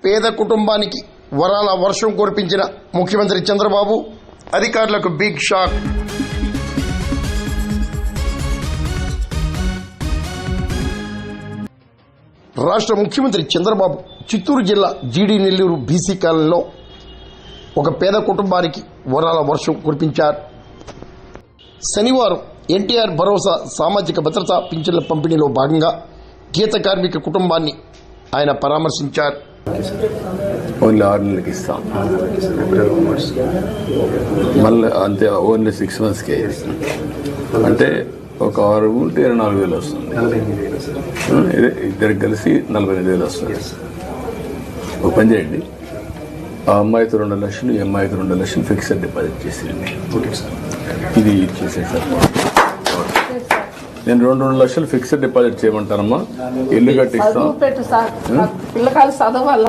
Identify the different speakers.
Speaker 1: పేద కుటుంబానికి వరాల వర్షం కురిపించిన ముఖ్యమంత్రి చంద్రబాబు, అధికారులకు బిగ్ షాక్. రాష్ట్ర ముఖ్యమంత్రి చంద్రబాబు చిత్తూరు జిల్లా జీడీ నెల్లూరు బీసీ కాలనీలో ఒక పేద కుటుంబానికి వరాల వర్షం కురిపించారు. శనివారం ఎన్టీఆర్ భరోసా సామాజిక భద్రతా పింఛన్ల పంపిణీలో భాగంగా గీత కార్మిక కుటుంబాన్ని ఆయన పరామర్శించారు.
Speaker 2: ఓన్లీ 6 నెలలకి ఇస్తాం, మళ్ళీ అంతే. ఓన్లీ 6 monthsకే అంటే ఒక 6 ఉంటే 24,000 వస్తుంది. ఇద్దరికి కలిసి 48,000 వస్తుంది. ఒక పని చేయండి, ఆ అమ్మాయితో 2 లక్షలు, ఈ అమ్మాయితో 2 లక్షలు ఫిక్స్డ్ డిపాజిట్ చేసేయండి. ఇది చేసేసారు. నేను 2 లక్షలు ఫిక్స్డ్ డిపాజిట్ చేయమంటానమ్మా. ఇల్లు కట్టిస్తాం.
Speaker 3: పిల్లకాయలు చదవాలి.